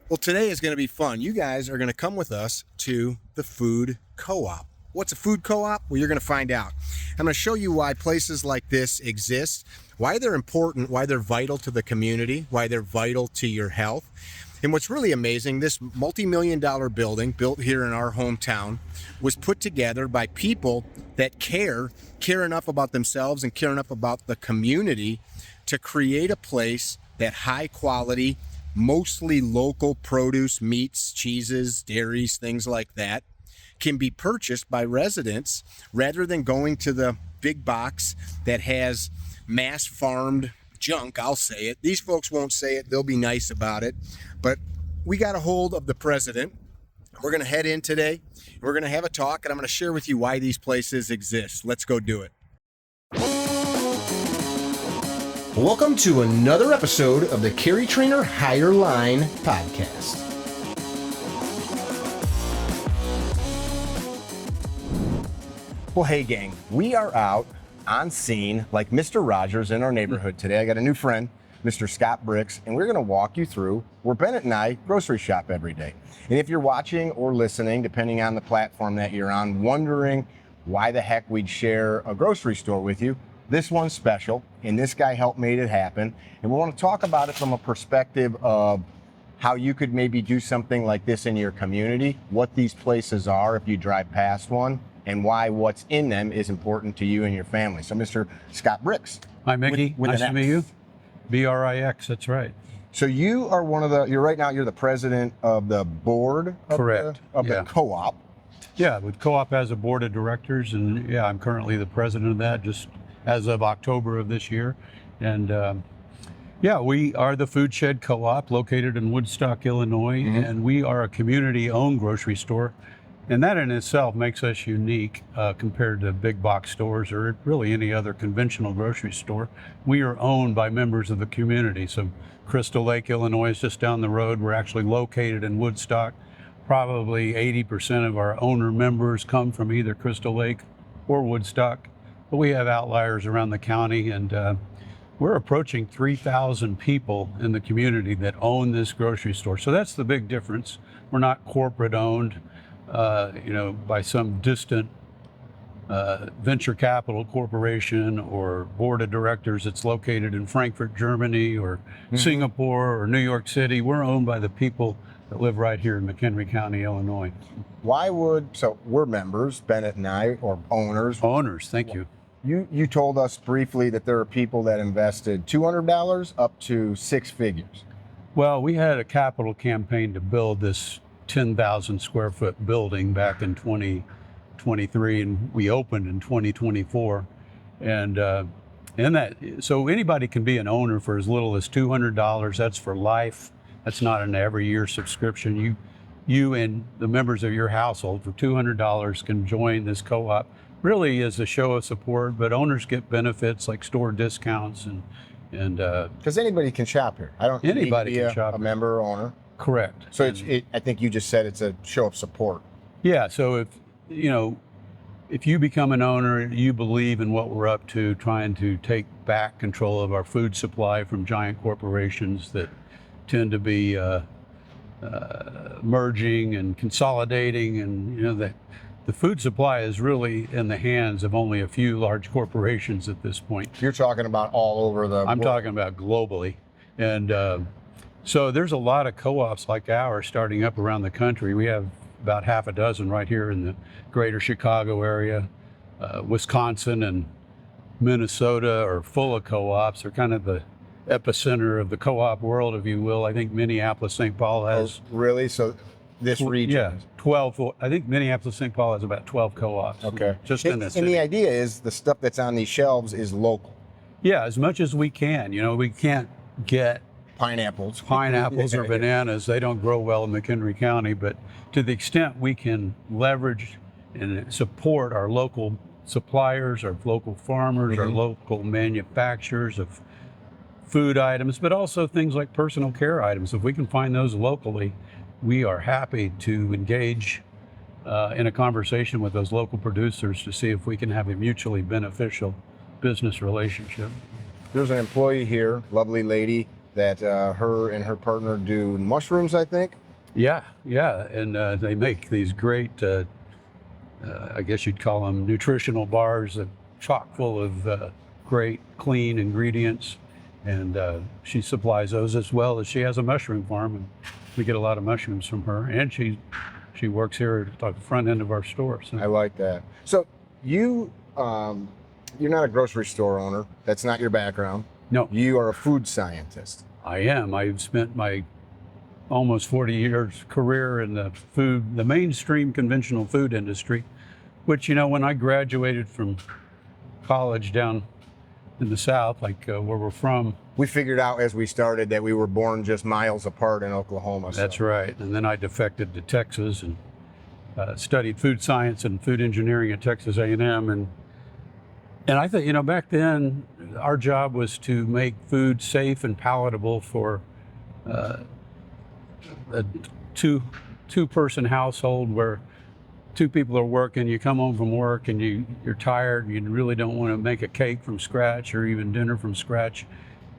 Well, today is going to be fun. You guys are going to come with us to the food co-op. What's a food co-op? Well, you're going to find out. I'm going to show you why places like this exist, why they're important, why they're vital to the community, why they're vital to your health. And what's really amazing, this multi-million-dollar building built here in our hometown was put together by people that care enough about themselves and care enough about the community to create a place that high quality, mostly local produce, meats, cheeses, dairies, things like that, can be purchased by residents rather than going to the big box that has mass farmed junk. I'll say it. These folks won't say it. They'll be nice about it. But we got a hold of the president. We're going to head in today. We're going to have a talk, and I'm going to share with you why these places exist. Let's go do it. Welcome to another episode of the Carry Trainer Higher Line podcast. Well, hey gang, we are out on scene like Mr. Rogers in our neighborhood today. I got a new friend, Mr. Scott Brix, and we're going to walk you through where Bennett and I grocery shop every day. And if you're watching or listening, depending on the platform that you're on, wondering why the heck we'd share a grocery store with you, this one's special, and this guy helped make it happen. And we want to talk about it from a perspective of how you could maybe do something like this in your community, what these places are if you drive past one, and why what's in them is important to you and your family. So Mr. Scott Brix. Hi, Mickey. Nice to meet you. B-R-I-X, that's right. So you are you're the president of the board of the co-op. Yeah, the co-op has a board of directors, and yeah, I'm currently the president of that just as of October of this year. And yeah, we are the Food Shed Co-op located in Woodstock, Illinois, and we are a community-owned grocery store. And that in itself makes us unique compared to big box stores or really any other conventional grocery store. We are owned by members of the community. So Crystal Lake, Illinois is just down the road. We're actually located in Woodstock. Probably 80% of our owner members come from either Crystal Lake or Woodstock. But we have outliers around the county, and we're approaching 3,000 people in the community that own this grocery store. So that's the big difference. We're not corporate owned. By some distant venture capital corporation or board of directors that's located in Frankfurt, Germany, or Singapore or New York City. We're owned by the people that live right here in McHenry County, Illinois. So we're members, Bennett and I, or owners. Owners, thank you. You told us briefly that there are people that invested $200 up to six figures. Well, we had a capital campaign to build this 10,000 square foot building back in 2023, and we opened in 2024. So anybody can be an owner for as little as $200. That's for life. That's not an every year subscription. You and the members of your household for $200 can join this co-op. Really is a show of support, but owners get benefits like store discounts and because anybody can shop here. Anybody can shop. A member or owner. Correct. So I think you just said it's a show of support. Yeah. So if you become an owner, you believe in what we're up to, trying to take back control of our food supply from giant corporations that tend to be merging and consolidating, and that the food supply is really in the hands of only a few large corporations at this point. You're talking about all over the I'm world. talking about globally. And so there's a lot of co-ops like ours starting up around the country. We have about half a dozen right here in the greater Chicago area. Wisconsin and Minnesota are full of co-ops. They're kind of the epicenter of the co-op world, if you will. I think Minneapolis, St. Paul has... Oh, really? So this region? Yeah, 12. I think Minneapolis, St. Paul has about 12 co-ops. Okay. Just in this And city. the idea is the stuff that's on these shelves is local. Yeah, as much as we can. We can't get Pineapples or bananas. They don't grow well in McHenry County, but to the extent we can leverage and support our local suppliers, our local farmers, our local manufacturers of food items, but also things like personal care items. If we can find those locally, we are happy to engage in a conversation with those local producers to see if we can have a mutually beneficial business relationship. There's an employee here, lovely lady, that her and her partner do mushrooms, I think. Yeah, and they make these great, I guess you'd call them nutritional bars, chock full of great, clean ingredients. And she supplies those, as well as she has a mushroom farm, and we get a lot of mushrooms from her. And she works here at the front end of our store. So. I like that. So you're not a grocery store owner. That's not your background. No. You are a food scientist. I am. I've spent my almost 40 years career in the mainstream conventional food industry, which, when I graduated from college down in the South, like where we're from. We figured out as we started that we were born just miles apart in Oklahoma. That's right. And then I defected to Texas and studied food science and food engineering at Texas A&M. And I thought, back then, our job was to make food safe and palatable for a two-person household where two people are working. You come home from work and you're tired. You really don't want to make a cake from scratch or even dinner from scratch.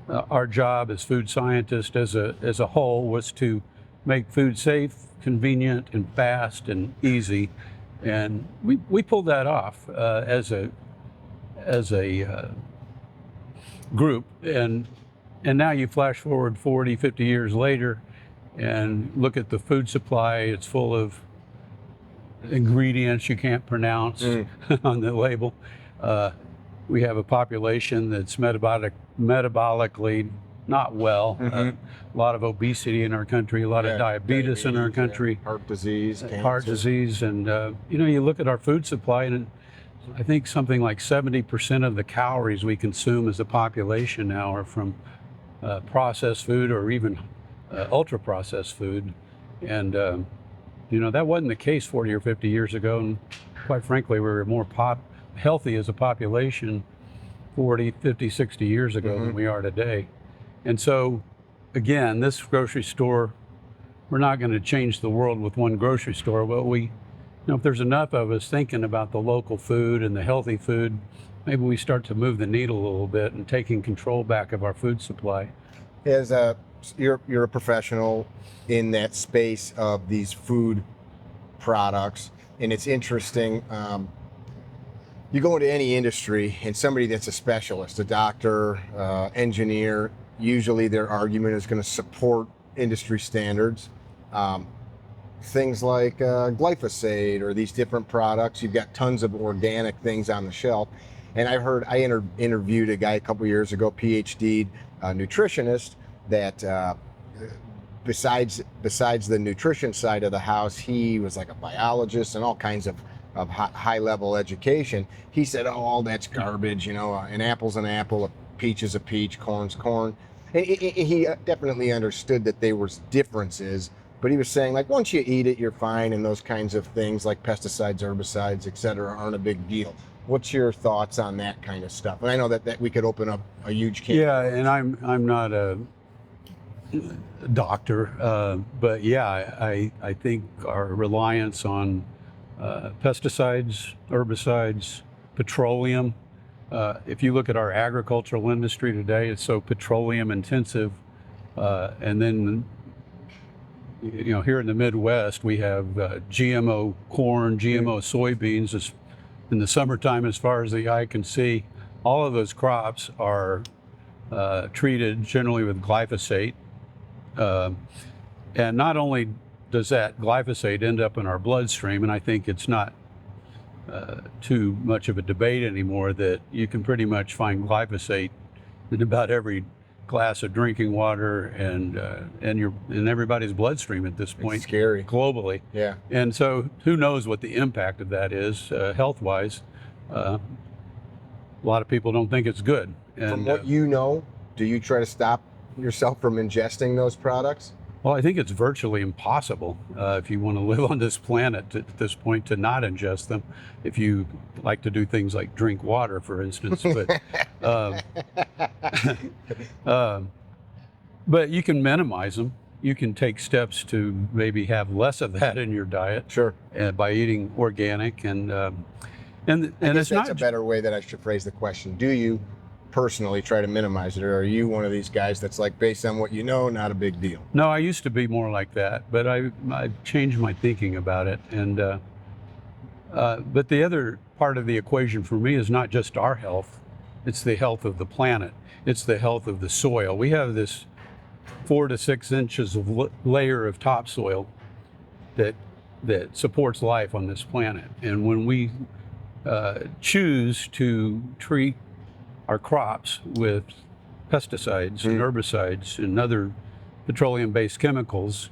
Our job as food scientists as a whole was to make food safe, convenient, and fast and easy. And we pulled that off as a group. And now you flash forward 40, 50 years later and look at the food supply. It's full of ingredients you can't pronounce on the label. We have a population that's metabolically not well. A lot of obesity in our country, a lot of diabetes in our country. Heart disease, cancer. Heart disease. And, you look at our food supply, and I think something like 70% of the calories we consume as a population now are from processed food or even ultra-processed food. And that wasn't the case 40 or 50 years ago. And quite frankly, we were more healthy as a population 40, 50, 60 years ago than we are today. And so, again, this grocery store, we're not going to change the world with one grocery store, but if there's enough of us thinking about the local food and the healthy food, maybe we start to move the needle a little bit and taking control back of our food supply. You're a professional in that space of these food products, and it's interesting. You go into any industry, and somebody that's a specialist, a doctor, engineer, usually their argument is going to support industry standards. Things like glyphosate or these different products, you've got tons of organic things on the shelf. And I interviewed a guy a couple years ago, PhD nutritionist, that besides the nutrition side of the house, he was like a biologist and all kinds of high level education. He said, all that's garbage, an apple's an apple, a peach is a peach, corn's corn. And he definitely understood that there was differences, but he was saying, like, once you eat it, you're fine, and those kinds of things like pesticides, herbicides, et cetera, aren't a big deal. What's your thoughts on that kind of stuff? And I know that we could open up a huge can. Yeah, and I'm not a doctor, but I think our reliance on pesticides, herbicides, petroleum. If you look at our agricultural industry today, it's so petroleum intensive. And then, here in the Midwest, we have GMO corn, GMO soybeans. In the summertime, as far as the eye can see, all of those crops are treated generally with glyphosate. And not only does that glyphosate end up in our bloodstream, and I think it's not too much of a debate anymore that you can pretty much find glyphosate in about every glass of drinking water and in everybody's bloodstream at this point. It's scary. Globally. Yeah. And so who knows what the impact of that is health-wise. A lot of people don't think it's good. And, from what do you try to stop yourself from ingesting those products? Well, I think it's virtually impossible if you want to live on this planet at this point to not ingest them. If you like to do things like drink water, for instance, but you can minimize them. You can take steps to maybe have less of that in your diet. Sure. By eating organic and I guess it's that's not a better way that I should phrase the question. Do you personally try to minimize it, or are you one of these guys that's like, based on what you know, not a big deal? No, I used to be more like that, but I changed my thinking about it. And but the other part of the equation for me is not just our health; it's the health of the planet. It's the health of the soil. We have this 4 to 6 inches of layer of topsoil that supports life on this planet. And when we choose to treat our crops with pesticides and herbicides and other petroleum-based chemicals,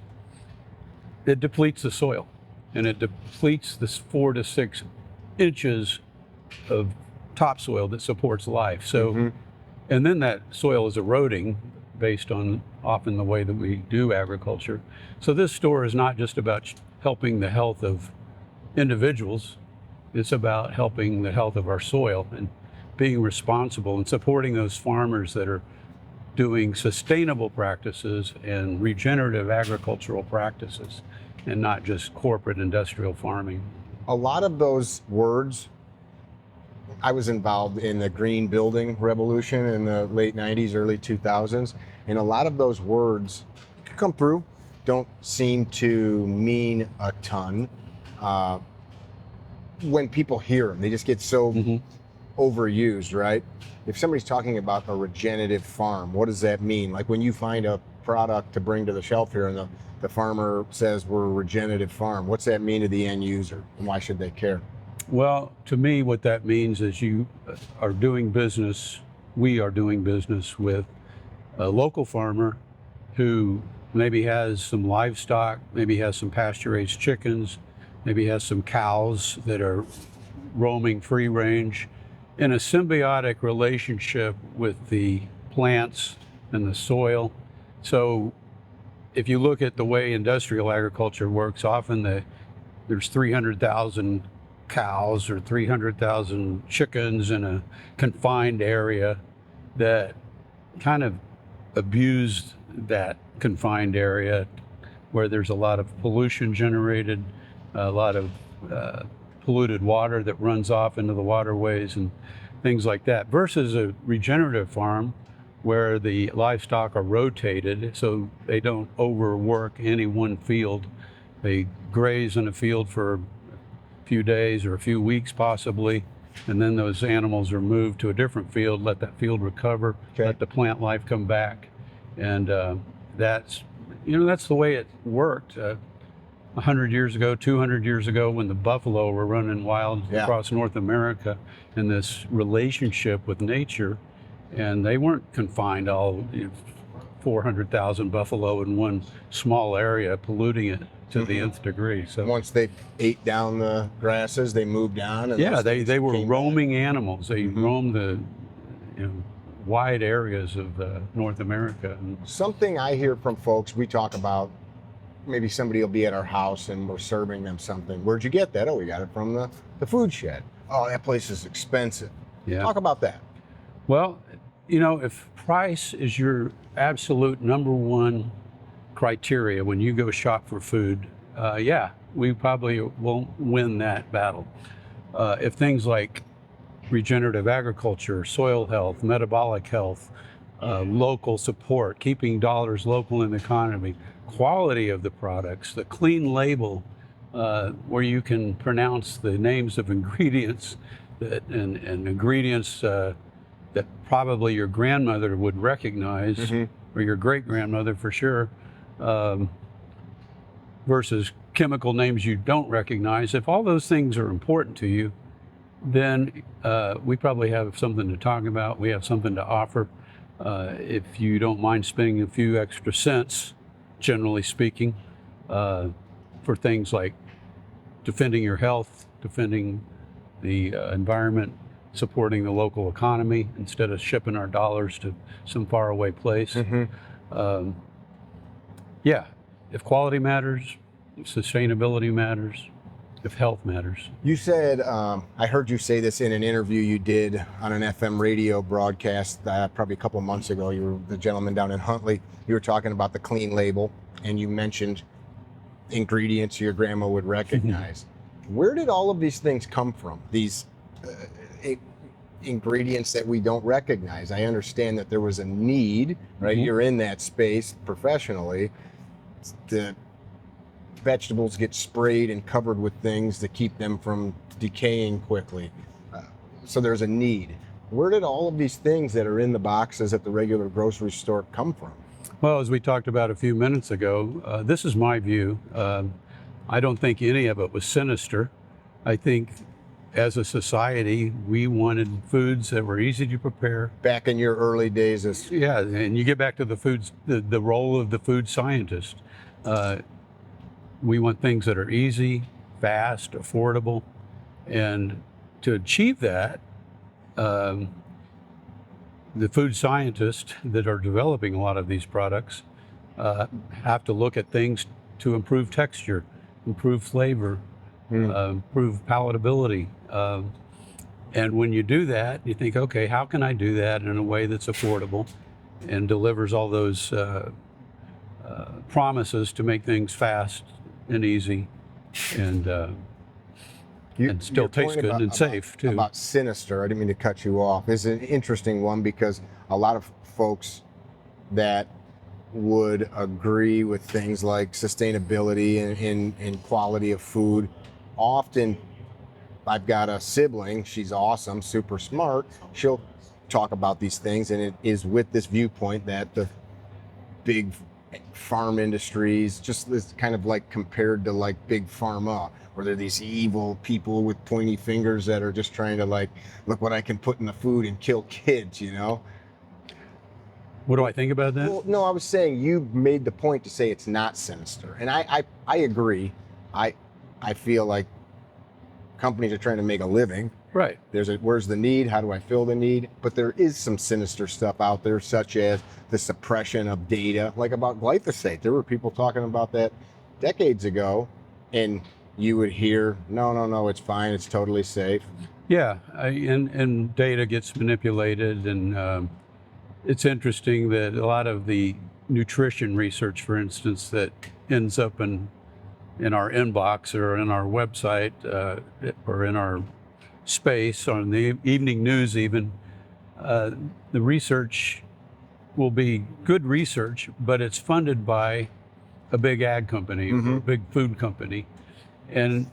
it depletes the soil, and it depletes this 4 to 6 inches of topsoil that supports life. So, and then that soil is eroding based on often the way that we do agriculture. So this store is not just about helping the health of individuals, it's about helping the health of our soil and being responsible and supporting those farmers that are doing sustainable practices and regenerative agricultural practices, and not just corporate industrial farming. A lot of those words, I was involved in the green building revolution in the late 90s, early 2000s, and a lot of those words come through, don't seem to mean a ton. When people hear them, they just get so overused, right? If somebody's talking about a regenerative farm, what does that mean? Like when you find a product to bring to the shelf here and the farmer says we're a regenerative farm, what's that mean to the end user, and why should they care? Well, to me, what that means is you are doing business, we are doing business with a local farmer who maybe has some livestock, maybe has some pasture-raised chickens, maybe has some cows that are roaming free range, in a symbiotic relationship with the plants and the soil. So if you look at the way industrial agriculture works, often there's 300,000 cows or 300,000 chickens in a confined area that kind of abused that confined area, where there's a lot of pollution generated, a lot of polluted water that runs off into the waterways and things like that, versus a regenerative farm where the livestock are rotated so they don't overwork any one field. They graze in a field for a few days or a few weeks possibly, and then those animals are moved to a different field, let that field recover, let the plant life come back. And that's the way it worked 100 years ago, 200 years ago, when the buffalo were running wild across North America in this relationship with nature. And they weren't confined all 400,000 buffalo in one small area, polluting it to the nth degree. So once they ate down the grasses, they moved on. And they were roaming animals. They roamed the wide areas of North America. And something I hear from folks, we talk about, maybe somebody will be at our house and we're serving them something. Where'd you get that? Oh, we got it from the food shed. Oh, that place is expensive. Yeah. Talk about that. Well, if price is your absolute number one criteria when you go shop for food, we probably won't win that battle. If things like regenerative agriculture, soil health, metabolic health, local support, keeping dollars local in the economy, quality of the products, the clean label, where you can pronounce the names of ingredients and ingredients that probably your grandmother would recognize, or your great-grandmother for sure, versus chemical names you don't recognize. If all those things are important to you, then we probably have something to talk about. We have something to offer. If you don't mind spending a few extra cents, generally speaking, for things like defending your health, defending the environment, supporting the local economy instead of shipping our dollars to some faraway place. If quality matters, if sustainability matters, if health matters. You said, I heard you say this in an interview you did on an FM radio broadcast probably a couple of months ago. You were the gentleman down in Huntley. You were talking about the clean label, and you mentioned ingredients your grandma would recognize. Where did all of these things come from? These ingredients that we don't recognize. I understand that there was a need, right? You're in that space professionally. The vegetables get sprayed and covered with things to keep them from decaying quickly. So there's a need. Where did all of these things that are in the boxes at the regular grocery store come from? Well, as we talked about a few minutes ago, this is my view. I don't think any of it was sinister. I think as a society, we wanted foods that were easy to prepare. Back in your early days as... Yeah, and you get back to the role of the food scientist. We want things that are easy, fast, affordable, and to achieve that, the food scientists that are developing a lot of these products have to look at things to improve texture, improve flavor, improve palatability. And when you do that, you think, okay, how can I do that in a way that's affordable and delivers all those promises to make things fast and easy and still taste good and safe too. About sinister, I didn't mean to cut you off. It's an interesting one because a lot of folks that would agree with things like sustainability and quality of food. Often, I've got a sibling, she's awesome, super smart. She'll talk about these things, and it is with this viewpoint that the big farm industries, just this kind of like compared to like big pharma, where they're these evil people with pointy fingers that are just trying to like, look what I can put in the food and kill kids, you know? What do I think about that? Well, no, I was saying you made the point to say it's not sinister, and I agree. I feel like companies are trying to make a living. Right. Where's the need? How do I fill the need? But there is some sinister stuff out there, such as the suppression of data, like about glyphosate. There were people talking about that decades ago, and you would hear, no, it's fine, it's totally safe. Yeah, and data gets manipulated, and it's interesting that a lot of the nutrition research, for instance, that ends up in our inbox or in our website or in our space on the evening news even, the research will be good research, but it's funded by a big ag company or a big food company. And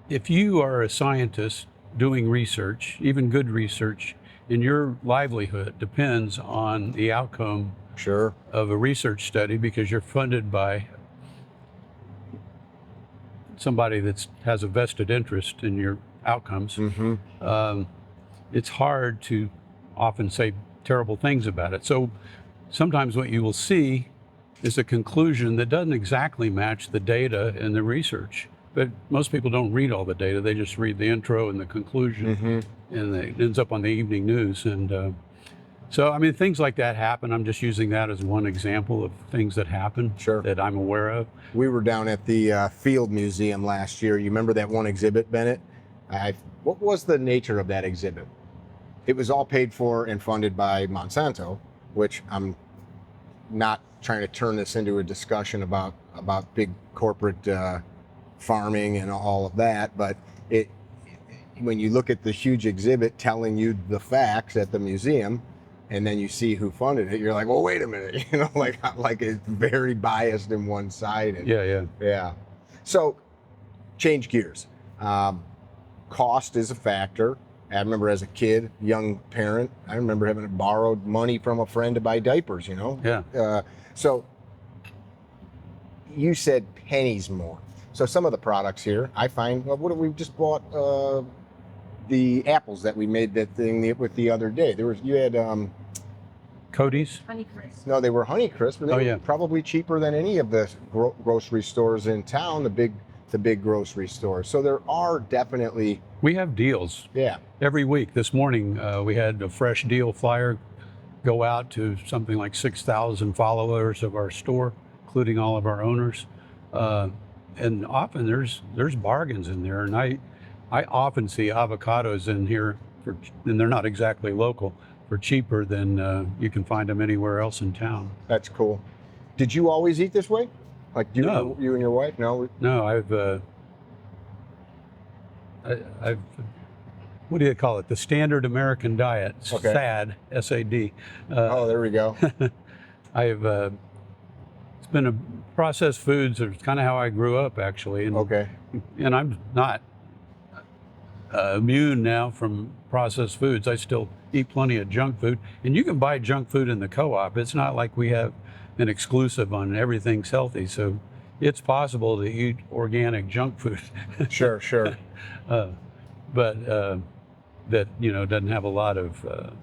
if you are a scientist doing research, even good research, and your livelihood depends on the outcome of a research study because you're funded by somebody that has a vested interest in your outcomes, it's hard to often say terrible things about it. So sometimes what you will see is a conclusion that doesn't exactly match the data and the research. But most people don't read all the data. They just read the intro and the conclusion, and it ends up on the evening news. And so, I mean, things like that happen. I'm just using that as one example of things that happen that I'm aware of. We were down at the Field Museum last year. You remember that one exhibit, Bennett? What was the nature of that exhibit? It was all paid for and funded by Monsanto, which I'm not trying to turn this into a discussion about big corporate farming and all of that, but when you look at the huge exhibit telling you the facts at the museum, and then you see who funded it, you're like, well, wait a minute, you know, like it's very biased in one side. And, yeah. So, change gears. Cost is a factor. I remember as a kid, young parent, I remember having borrowed money from a friend to buy diapers, you know? Yeah. So, you said pennies more. So some of the products here, I find, well, what we just bought, the apples that we made that thing with the other day. You had Cody's? Honeycrisp. No, they were Honeycrisp, but they were yeah. probably cheaper than any of the grocery stores in town, the big grocery stores. So there are definitely... We have deals. Yeah. Every week. This morning, we had a fresh deal flyer go out to something like 6,000 followers of our store, including all of our owners. And often there's bargains in there. And I often see avocados in here, and they're not exactly local, for cheaper than you can find them anywhere else in town. That's cool. Did you always eat this way? Like you and your wife? No. No, I've what do you call it? The standard American diet, Okay. SAD, S-A-D. Oh, there we go. I've it's been a processed foods. It's kind of how I grew up, actually. And, Okay. and I'm not immune now from processed foods. I still eat plenty of junk food, and you can buy junk food in the co-op. It's not like we have an exclusive on everything's healthy. So it's possible to eat organic junk food. Sure. But that doesn't have a lot of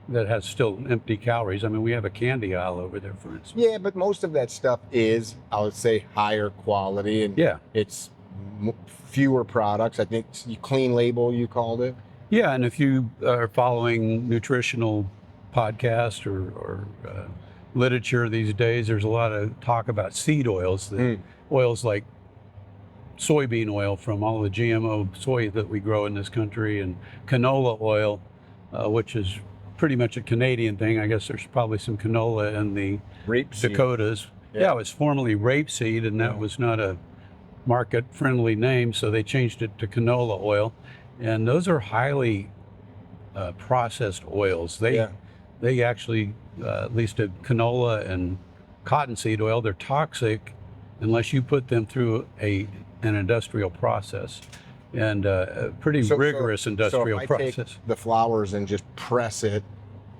that has still empty calories. I mean, we have a candy aisle over there, for instance. Yeah, but most of that stuff is, I would say, higher quality, and Yeah. it's fewer products. I think you clean label, you called it. Yeah, and if you are following nutritional podcasts or literature these days, there's a lot of talk about seed oils, oils like soybean oil from all the GMO soy that we grow in this country, and canola oil, which is pretty much a Canadian thing. I guess there's probably some canola in the Rapeseed. Dakotas. Yeah, it was formerly rapeseed, and that was not a market-friendly name, so they changed it to canola oil. And those are highly processed oils. They actually, at least at canola and cottonseed oil, they're toxic unless you put them through an industrial process, and a pretty rigorous industrial so if I process. take the flowers and just press it,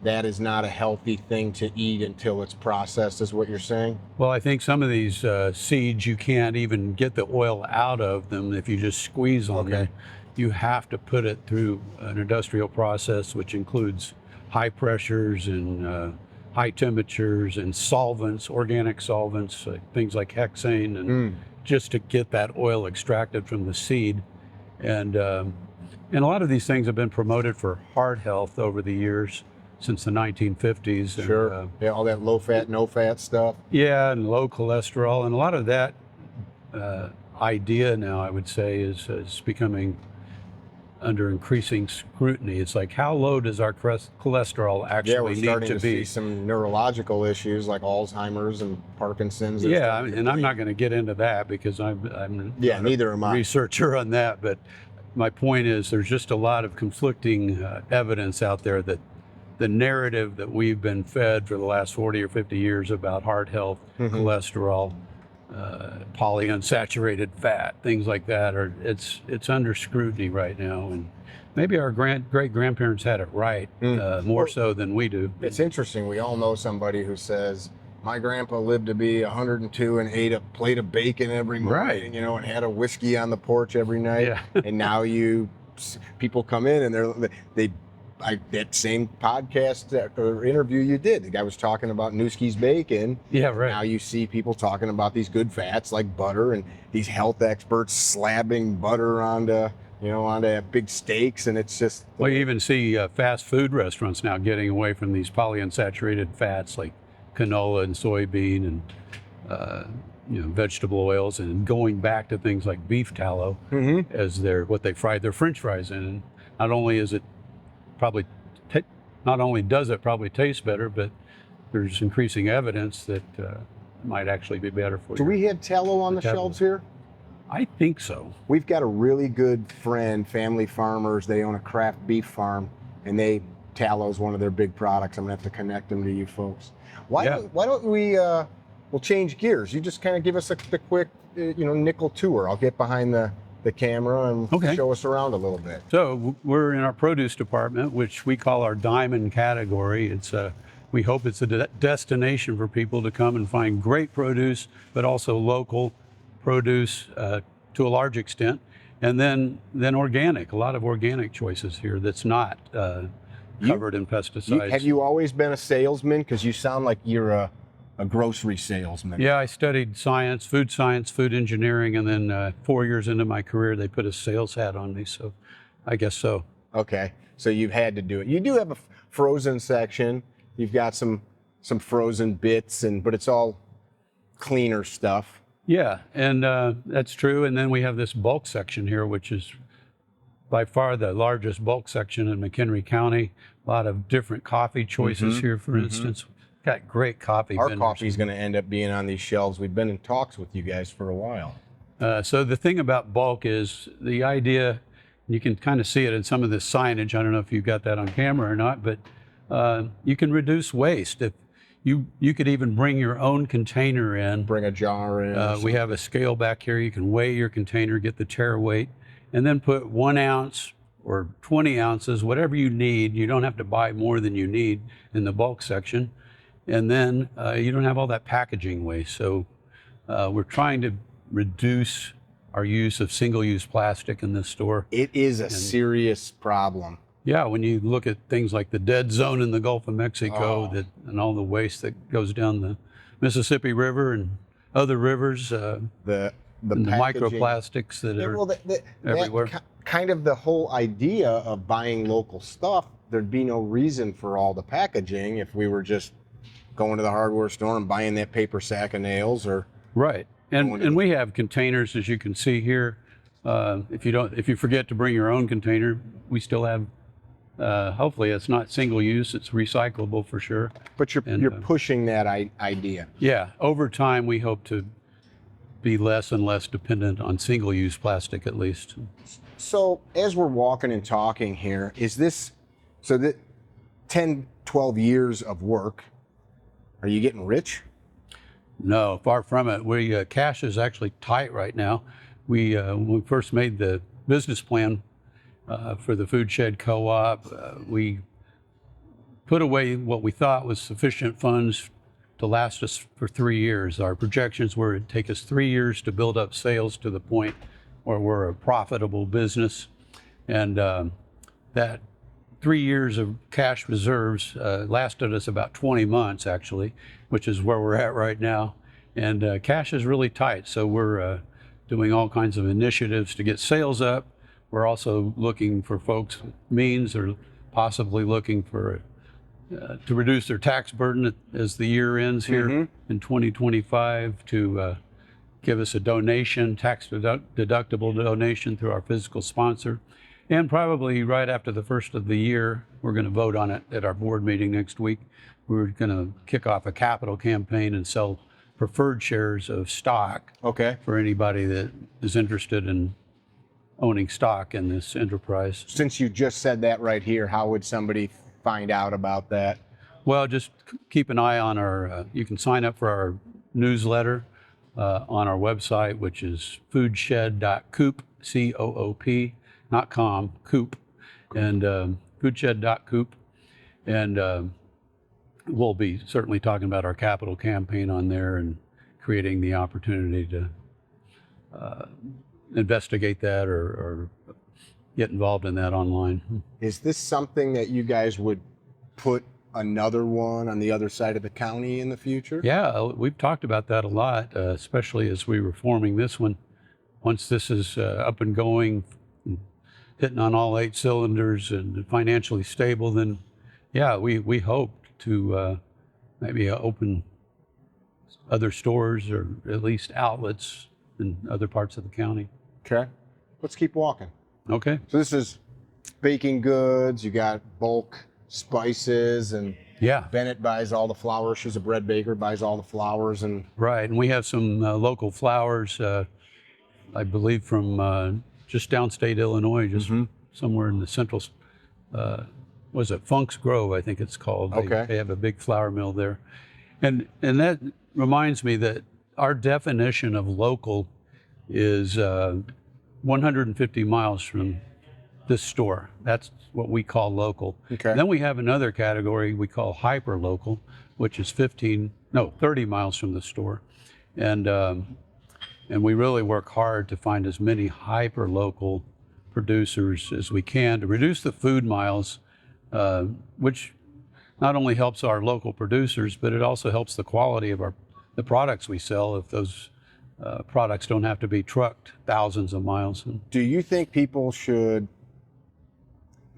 that is not a healthy thing to eat until it's processed, is what you're saying? Well, I think some of these seeds, you can't even get the oil out of them if you just squeeze on them. You have to put it through an industrial process, which includes high pressures and high temperatures and solvents, organic solvents, things like hexane, and just to get that oil extracted from the seed. And a lot of these things have been promoted for heart health over the years, since the 1950s. Sure. Yeah, all that low fat, no fat stuff. Yeah, and low cholesterol, and a lot of that idea now, I would say, is becoming under increasing scrutiny. It's like, how low does our cholesterol actually we're starting need to see be? some neurological issues like Alzheimer's and Parkinson's. Yeah, and I'm not going to get into that because I'm neither am a I. researcher on that. But my point is, there's just a lot of conflicting evidence out there that the narrative that we've been fed for the last 40 or 50 years about heart health, cholesterol, polyunsaturated fat, things like that, it's under scrutiny right now. And maybe our great grandparents had it right, more so than we do. It's interesting. We all know somebody who says, my grandpa lived to be 102 and ate a plate of bacon every morning, and had a whiskey on the porch every night. Yeah. And now people come in and that same podcast or interview you did, the guy was talking about Newski's bacon. Yeah, right. Now you see people talking about these good fats like butter, and these health experts slabbing butter onto big steaks, and it's just. Well, you even see fast food restaurants now getting away from these polyunsaturated fats like canola and soybean and vegetable oils, and going back to things like beef tallow as what they fry their French fries in. And not only is it does it probably taste better, but there's increasing evidence that it might actually be better for you. Do we have tallow on the shelves here? I think so. We've got a really good friend, family farmers. They own a craft beef farm, and tallow is one of their big products. I'm gonna have to connect them to you folks. Why don't we? We'll change gears. You just kind of give us the quick, nickel tour. I'll get behind the camera and show us around a little bit. So we're in our produce department, which we call our diamond category. We hope it's a destination for people to come and find great produce, but also local produce to a large extent, and then organic. A lot of organic choices here that's not covered in pesticides. Have you always been a salesman? Because you sound like you're a grocery salesman. Yeah, I studied science, food engineering, and then 4 years into my career, they put a sales hat on me, so I guess so. Okay, so you've had to do it. You do have a frozen section. You've got some frozen bits, but it's all cleaner stuff. Yeah, and that's true. And then we have this bulk section here, which is by far the largest bulk section in McHenry County. A lot of different coffee choices here, for instance. Got great coffee. Our coffee's going to end up being on these shelves. We've been in talks with you guys for a while. So the thing about bulk is the idea You can kind of see it in some of this signage. I don't know if you've got that on camera or not, but you can reduce waste. If you could even bring your own container in. Bring a jar in. We have a scale back here. You can weigh your container, get the tare weight, and then put 1 ounce or 20 ounces, whatever you need. You don't have to buy more than you need in the bulk section. And then you don't have all that packaging waste. So we're trying to reduce our use of single-use plastic in this store. It is a serious problem. Yeah, when you look at things like the dead zone in the Gulf of Mexico and all the waste that goes down the Mississippi River and other rivers, and the microplastics that are everywhere. Kind of the whole idea of buying local stuff, there'd be no reason for all the packaging if we were just going to the hardware store and buying that paper sack of nails or... Right. And we have containers, as you can see here. If you forget to bring your own container, we still have, hopefully it's not single use, it's recyclable for sure. But you're pushing that idea. Yeah, over time we hope to be less and less dependent on single use plastic at least. So as we're walking and talking here, is this, so that 10, 12 years of work, are you getting rich? No, far from it. Cash is actually tight right now. When we first made the business plan for the Food Shed Co-op, we put away what we thought was sufficient funds to last us for 3 years. Our projections were it'd take us 3 years to build up sales to the point where we're a profitable business. And that 3 years of cash reserves lasted us about 20 months actually, which is where we're at right now. And cash is really tight, so we're doing all kinds of initiatives to get sales up. We're also looking for folks with means or possibly looking for to reduce their tax burden as the year ends here in 2025, to give us a donation, tax deductible donation through our physical sponsor. And probably right after the first of the year, we're going to vote on it at our board meeting next week. We're going to kick off a capital campaign and sell preferred shares of stock for anybody that is interested in owning stock in this enterprise. Since you just said that right here, how would somebody find out about that? Well, just keep an eye on our, you can sign up for our newsletter on our website, which is foodshed.coop, C-O-O-P, not com, coop, and foodshed.coop. And we'll be certainly talking about our capital campaign on there and creating the opportunity to investigate that or get involved in that online. Is this something that you guys would put another one on the other side of the county in the future? Yeah, we've talked about that a lot, especially as we were forming this one. Once this is up and going, hitting on all 8 cylinders and financially stable, then yeah, we hope to maybe open other stores or at least outlets in other parts of the county. Okay, let's keep walking. Okay. So this is baking goods, you got bulk spices, and Bennett buys all the flour. She's a bread baker, buys all the flours. And right, and we have some local flours, I believe from just downstate Illinois, just somewhere in the central, was it Funk's Grove, I think it's called. They have a big flour mill there. And that reminds me that our definition of local is 150 miles from this store. That's what we call local. Then we have another category we call hyper local, which is 30 miles from the store. And we really work hard to find as many hyper local producers as we can to reduce the food miles, which not only helps our local producers, but it also helps the quality of the products we sell if those products don't have to be trucked thousands of miles. Do you think people should,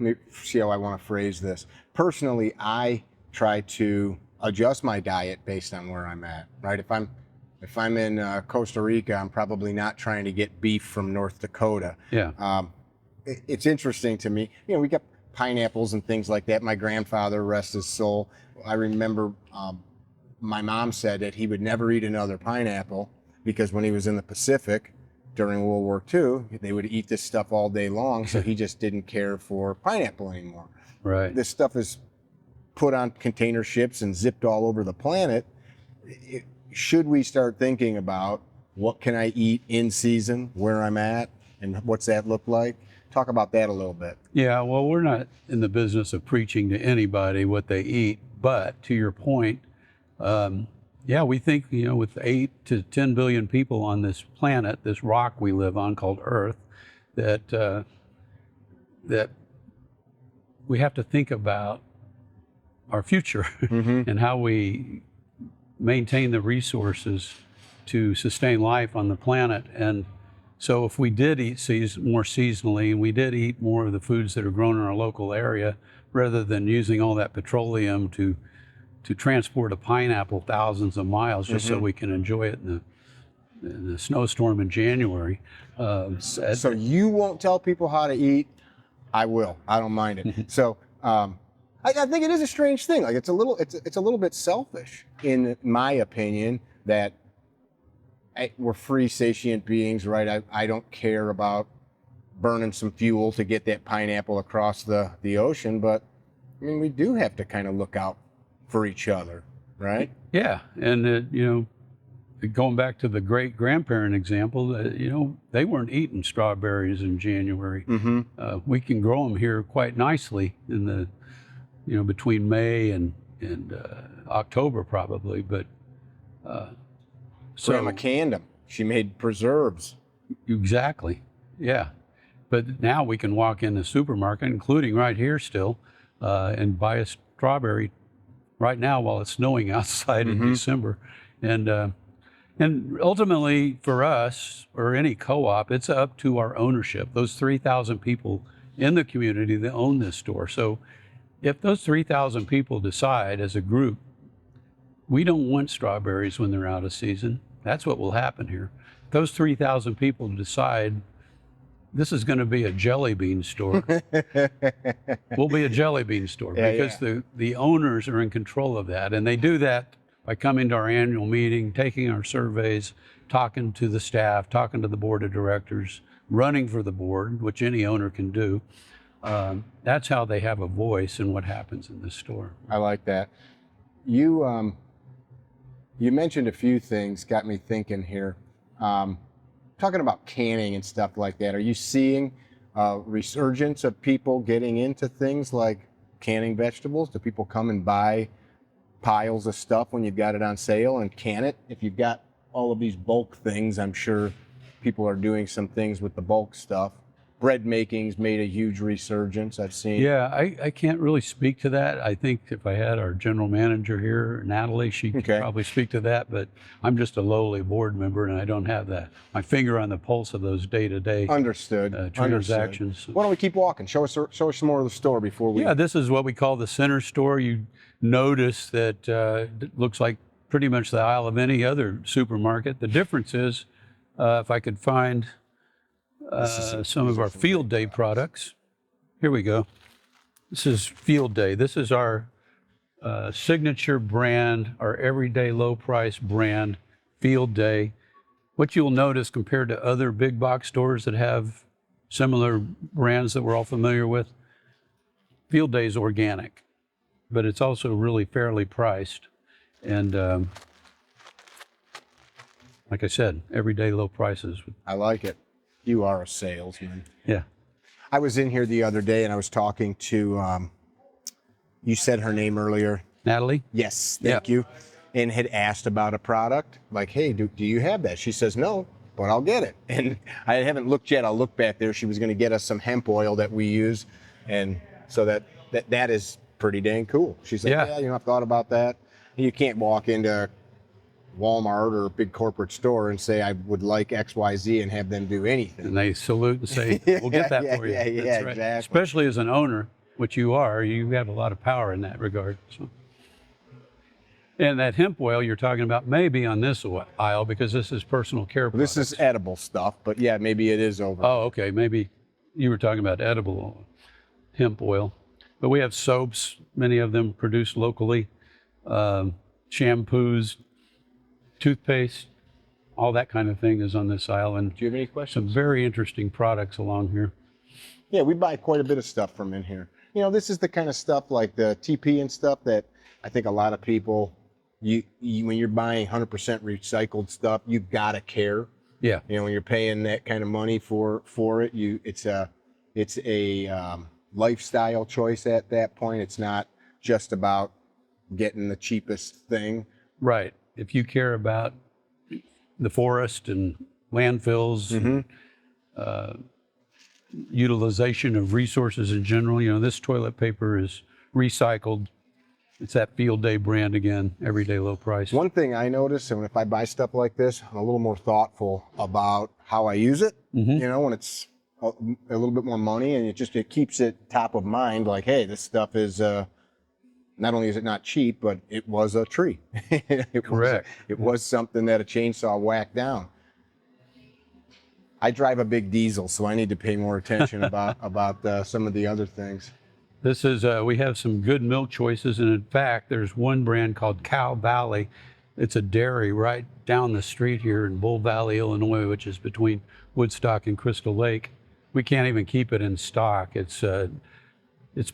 let me see how I want to phrase this. Personally, I try to adjust my diet based on where I'm at, right? If I'm in Costa Rica, I'm probably not trying to get beef from North Dakota. It's interesting to me. You know, we got pineapples and things like that. My grandfather, rest his soul, I remember my mom said that he would never eat another pineapple because when he was in the Pacific, during World War II, they would eat this stuff all day long, so he just didn't care for pineapple anymore. Right. This stuff is put on container ships and zipped all over the planet. Should we start thinking about what can I eat in season, where I'm at, and what's that look like? Talk about that a little bit. Yeah, well, we're not in the business of preaching to anybody what they eat, but to your point, yeah, we think, with 8 to 10 billion people on this planet, this rock we live on called Earth, that we have to think about our future and how we maintain the resources to sustain life on the planet. And so if we did eat more seasonally, and we did eat more of the foods that are grown in our local area, rather than using all that petroleum to transport a pineapple thousands of miles just so we can enjoy it in the snowstorm in January. So you won't tell people how to eat. I will. I don't mind it. So I think it is a strange thing. Like it's a little bit selfish, in my opinion, that we're free, sentient beings, right? I don't care about burning some fuel to get that pineapple across the ocean, but I mean, we do have to kind of look out for each other, right? Yeah, and going back to the great-grandparent example, they weren't eating strawberries in January. We can grow them here quite nicely in the, between May and October probably, but so Grandma canned them. She made preserves. Exactly, yeah. But now we can walk in the supermarket, including right here still, and buy a strawberry right now while it's snowing outside in December. And ultimately for us, or any co-op, it's up to our ownership, those 3,000 people in the community that own this store. So if those 3,000 people decide as a group, we don't want strawberries when they're out of season, that's what will happen here. Those 3,000 people decide this is going to be a jelly bean store. We'll be a jelly bean store because the owners are in control of that. And they do that by coming to our annual meeting, taking our surveys, talking to the staff, talking to the board of directors, running for the board, which any owner can do. That's how they have a voice in what happens in this store. I like that. You mentioned a few things, got me thinking here. Talking about canning and stuff like that, are you seeing a resurgence of people getting into things like canning vegetables? Do people come and buy piles of stuff when you've got it on sale and can it? If you've got all of these bulk things, I'm sure people are doing some things with the bulk stuff. Bread making's made a huge resurgence, I've seen. Yeah, I can't really speak to that. I think if I had our general manager here, Natalie, she could probably speak to that, but I'm just a lowly board member and I don't have my finger on the pulse of those day-to-day transactions. Why don't we keep walking? Show us some more of the store before we... Yeah, this is what we call the center store. You notice that it looks like pretty much the aisle of any other supermarket. The difference is, if I could find some of our Field Day products. Here we go. This is Field Day. This is our signature brand, our everyday low price brand, Field Day. What you'll notice compared to other big box stores that have similar brands that we're all familiar with, Field Day is organic, but it's also really fairly priced. And like I said, everyday low prices. I like it. You are a salesman. Yeah. I was in here the other day and I was talking to, you said her name earlier. Natalie? Yes, thank you. And had asked about a product, like, hey, do you have that? She says, no, but I'll get it. And I haven't looked yet. I'll look back there. She was going to get us some hemp oil that we use. And so that is pretty dang cool. She's like, yeah, I've thought about that. You can't walk into Walmart or a big corporate store and say I would like XYZ and have them do anything. And they salute and say, we'll get that for you. Yeah, That's right. Exactly. Especially as an owner, which you are, you have a lot of power in that regard. So. And that hemp oil you're talking about may be on this aisle because this is personal care products. This is edible stuff, but yeah, maybe it is over. Oh, okay. Maybe you were talking about edible hemp oil. But we have soaps, many of them produced locally, shampoos, toothpaste, all that kind of thing is on this aisle, and Do you have any questions? some very interesting products along here. Yeah, we buy quite a bit of stuff from in here. You know, this is the kind of stuff like the TP and stuff that I think a lot of people, you when you're buying 100% recycled stuff, you've got to care. Yeah. You know, when you're paying that kind of money for it, it's a lifestyle choice at that point. It's not just about getting the cheapest thing. Right. If you care about the forest and landfills, and, utilization of resources in general, you know, this toilet paper is recycled. It's that Field Day brand again, everyday low price. One thing I notice, and if I buy stuff like this, I'm a little more thoughtful about how I use it. You know, when it's a little bit more money, and it keeps it top of mind. Like, hey, this stuff is not only is it not cheap, but it was a tree. Correct. It was something that a chainsaw whacked down. I drive a big diesel, so I need to pay more attention about some of the other things. This is, we have some good milk choices, and in fact, there's one brand called Cow Valley. It's a dairy right down the street here in Bull Valley, Illinois, which is between Woodstock and Crystal Lake. We can't even keep it in stock. It's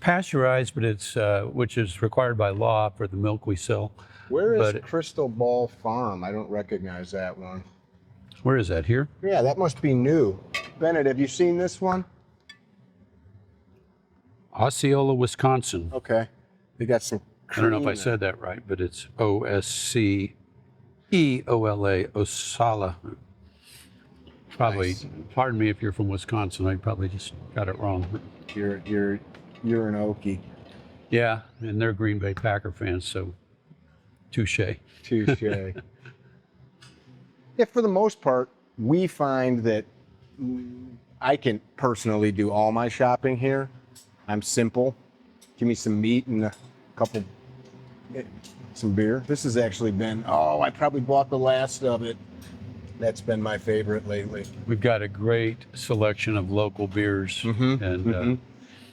pasteurized, but it's which is required by law for the milk we sell. Where is Crystal Ball Farm? I don't recognize that one. Where is that, here? Yeah, that must be new. Bennett, have you seen this one? Osceola, Wisconsin. Okay. They got some I don't know if I cream. said that right, but it's Osceola, Osala. Probably, Nice. pardon me if you're from Wisconsin, I probably just got it wrong. You're an Okie. Yeah, and they're Green Bay Packer fans, so touche. Touche. Yeah, for the most part, we find that I can personally do all my shopping here. I'm simple. Give me some meat and some beer. This has actually been, I probably bought the last of it. That's been my favorite lately. We've got a great selection of local beers, and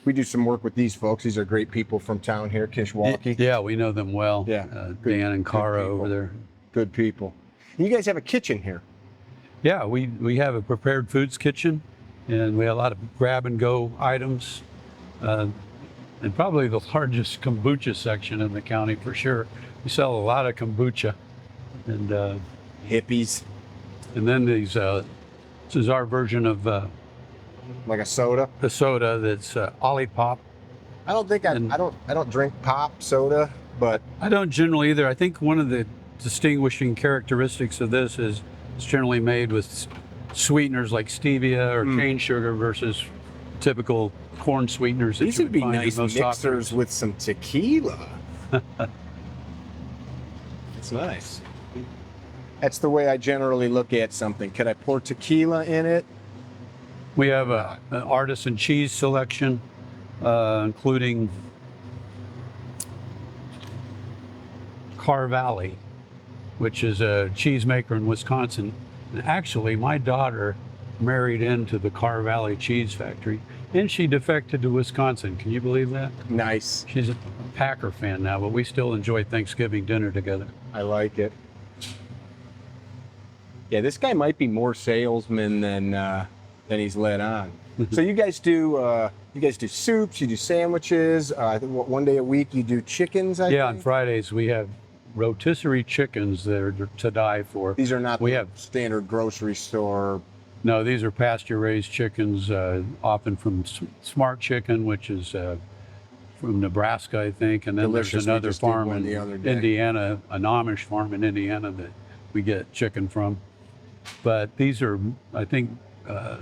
We do some work with these folks. These are great people from town here, Kishwaukee. yeah, we know them well. Yeah, Dan and Cara people. over there. Good people. You guys have a kitchen here. Yeah, we have a prepared foods kitchen, and we have a lot of grab and go items, and probably the largest kombucha section in the county for sure. We sell a lot of kombucha, and Hippies. and then these. This is our version of Like a soda. the soda that's Olipop. I don't think I don't drink pop soda, but I don't generally either. I think one of the distinguishing characteristics of this is it's generally made with sweeteners like stevia or cane sugar versus typical corn sweeteners that these you would be find in nice most soft mixers drinks. with some tequila. It's nice. That's the way I generally look at something. Could I pour tequila in it? We have an artisan cheese selection, including Car Valley, which is a cheese maker in Wisconsin. And actually, my daughter married into the Car Valley cheese factory, and she defected to Wisconsin. Can you believe that? Nice. She's a Packer fan now, but we still enjoy Thanksgiving dinner together. I like it. Yeah, this guy might be more salesman than he's let on. So you guys do soups, you do sandwiches. I think one day a week you do chickens. I Yeah, on think? Fridays we have rotisserie chickens that are to die for. These are not We the have- standard grocery store. No, these are pasture-raised chickens, often from Smart Chicken, which is from Nebraska, I think. And then Delicious. there's We another just did farm one in the other day. Indiana, an Amish farm in Indiana that we get chicken from. But these are, I think,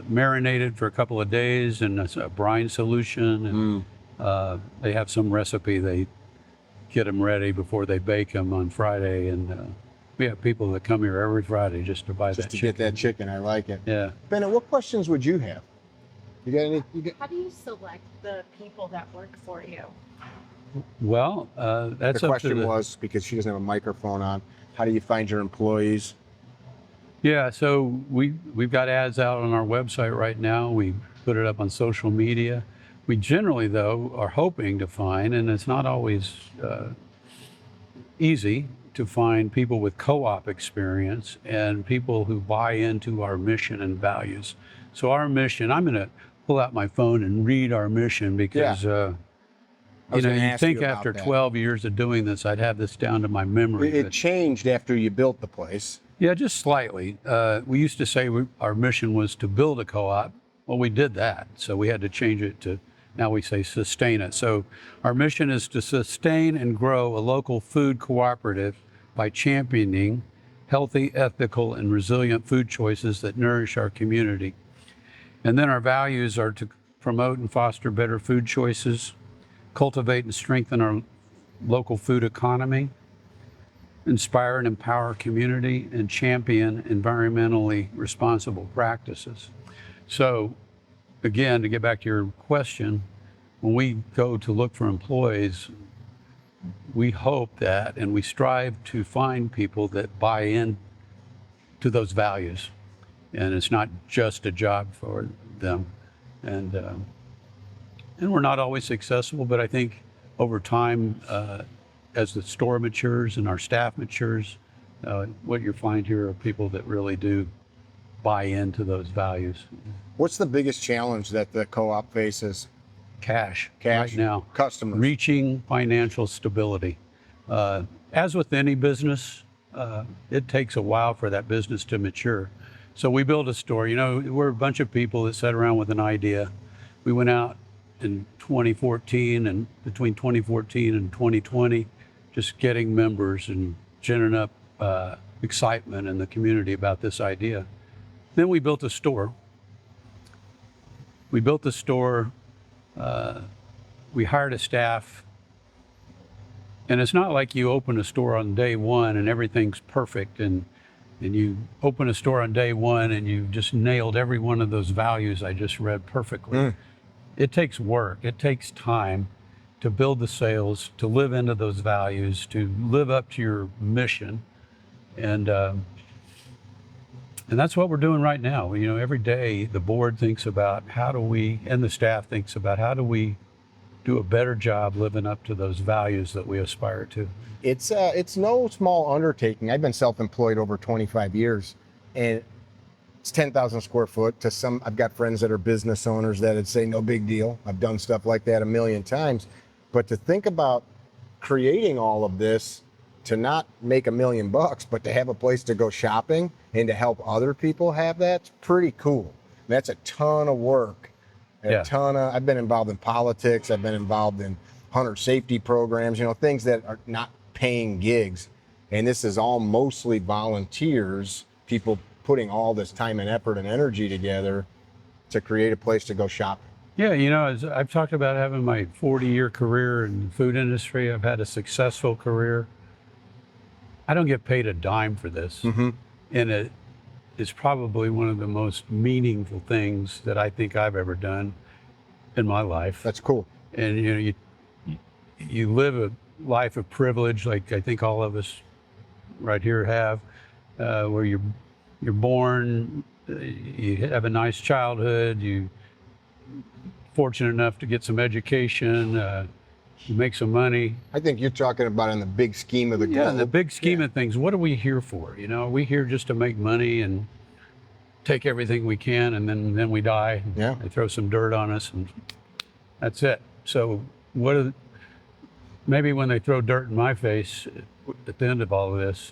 marinated for a couple of days in a brine solution. And they have some recipe. They get them ready before they bake them on Friday. And we have people that come here every Friday just to buy Just that to chicken. get that chicken, I like it. Yeah. Bennett, what questions would you have? You got any? How do you select the people that work for you? Well, that's The up to question the, was, because she doesn't have a microphone on, how do you find your employees? Yeah, so we've got ads out on our website right now. We put it up on social media. We generally, though, are hoping to find, and it's not always easy, to find people with co-op experience and people who buy into our mission and values. So our mission, I'm going to pull out my phone and read our mission because, I was gonna you'd ask think you about after that. 12 years of doing this, I'd have this down to my memory. It but- changed after you built the place. Yeah, just slightly. We used to say our mission was to build a co-op. Well, we did that, so we had to change it to, now we say sustain it. So our mission is to sustain and grow a local food cooperative by championing healthy, ethical, and resilient food choices that nourish our community. And then our values are to promote and foster better food choices, cultivate and strengthen our local food economy, inspire and empower community, and champion environmentally responsible practices. So again, to get back to your question, when we go to look for employees, we hope that, and we strive to find people that buy in to those values. And it's not just a job for them. And we're not always successful, but I think over time, as the store matures and our staff matures, what you find here are people that really do buy into those values. What's the biggest challenge that the co-op faces? Cash Cash, right now. customers. Reaching financial stability. As with any business, it takes a while for that business to mature. So we built a store. You know, we're a bunch of people that sat around with an idea. We went out in 2014, and between 2014 and 2020, just getting members and ginning up excitement in the community about this idea. Then we built a store. We built the store. We hired a staff. And it's not like you open a store on day one and everything's perfect, and you open a store on day one and you've just nailed every one of those values I just read perfectly. It takes work. It takes time to build the sales, to live into those values, to live up to your mission. And that's what we're doing right now. You know, every day the board thinks about how do we, and the staff thinks about how do we do a better job living up to those values that we aspire to. It's no small undertaking. I've been self-employed over 25 years, and it's 10,000 square foot. To some, I've got friends that are business owners that'd say no big deal. I've done stuff like that a million times. But to think about creating all of this, to not make $1 million, but to have a place to go shopping and to help other people have that's pretty cool. That's a ton of work. I've been involved in politics. I've been involved in hunter safety programs, you know, things that are not paying gigs. And this is all mostly volunteers, people putting all this time and effort and energy together to create a place to go shop. Yeah, you know, as I've talked about having my 40-year career in the food industry, I've had a successful career. I don't get paid a dime for this. And it is probably one of the most meaningful things that I think I've ever done in my life. That's cool. And you know, you live a life of privilege, like I think all of us right here have, where you're born, you have a nice childhood, you fortunate enough to get some education, you make some money. I think you're talking about in the big scheme of the globe. Yeah, in the big scheme of things, what are we here for? You know, are we here just to make money and take everything we can, and then we die? Yeah. They throw some dirt on us, and that's it. So maybe when they throw dirt in my face at the end of all of this,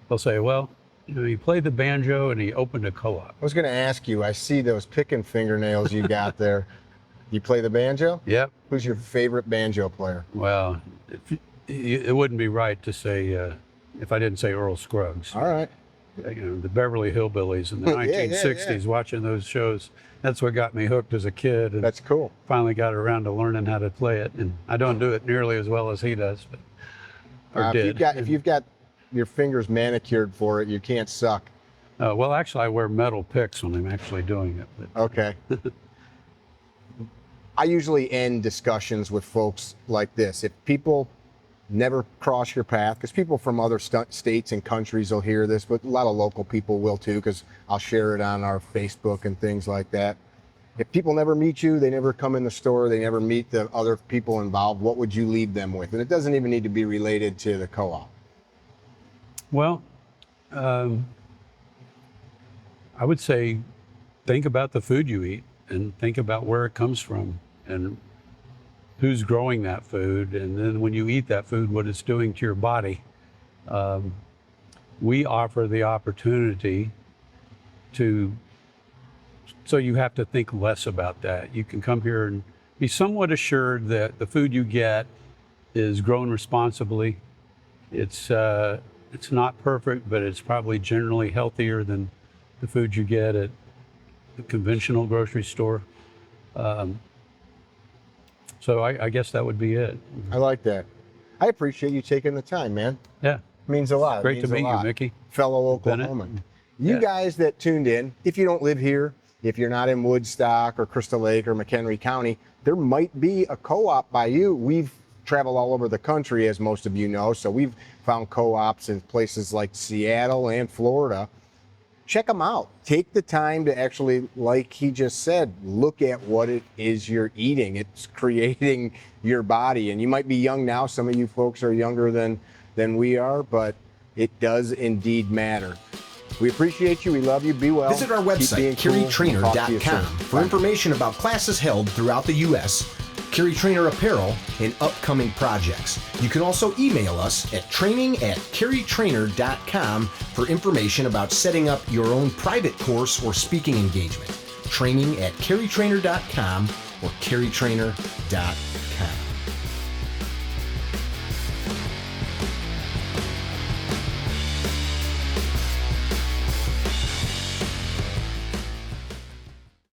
they'll say, well, you know, he played the banjo and he opened a co-op. I was going to ask you, I see those picking fingernails you got there. You play the banjo? Yep. Who's your favorite banjo player? Well, it wouldn't be right to say, if I didn't say Earl Scruggs. All right. You know, the Beverly Hillbillies in the 1960s, watching those shows. That's what got me hooked as a kid. And that's cool. Finally got around to learning how to play it. And I don't do it nearly as well as he does, but if you've got your fingers manicured for it, you can't suck. Well, actually, I wear metal picks when I'm actually doing it. But. Okay. I usually end discussions with folks like this. If people never cross your path, because people from other states and countries will hear this, but a lot of local people will too, because I'll share it on our Facebook and things like that. If people never meet you, they never come in the store, they never meet the other people involved, what would you leave them with? And it doesn't even need to be related to the co-op. Well, um, I would say think about the food you eat and think about where it comes from and who's growing that food. And then when you eat that food, what it's doing to your body. We offer the opportunity so you have to think less about that. You can come here and be somewhat assured that the food you get is grown responsibly. It's not perfect, but it's probably generally healthier than the food you get at the conventional grocery store. So I guess that would be it. I like that. I appreciate you taking the time, man. Yeah. Means a lot. Great to meet you, Mickey. Fellow Bennett. Oklahoman. You Yeah. guys that tuned in, if you don't live here, if you're not in Woodstock or Crystal Lake or McHenry County, there might be a co-op by you. We've traveled all over the country, as most of you know, so we've found co-ops in places like Seattle and Florida. Check them out. Take the time to actually, like he just said, look at what it is you're eating. It's creating your body. And you might be young now. Some of you folks are younger than we are, but it does indeed matter. We appreciate you. We love you. Be well. Visit our website, carrytrainer.com, for information about classes held throughout the U.S., Carry Trainer apparel, and upcoming projects. You can also email us at training@carrytrainer.com for information about setting up your own private course or speaking engagement. Training@carrytrainer.com or carrytrainer.com.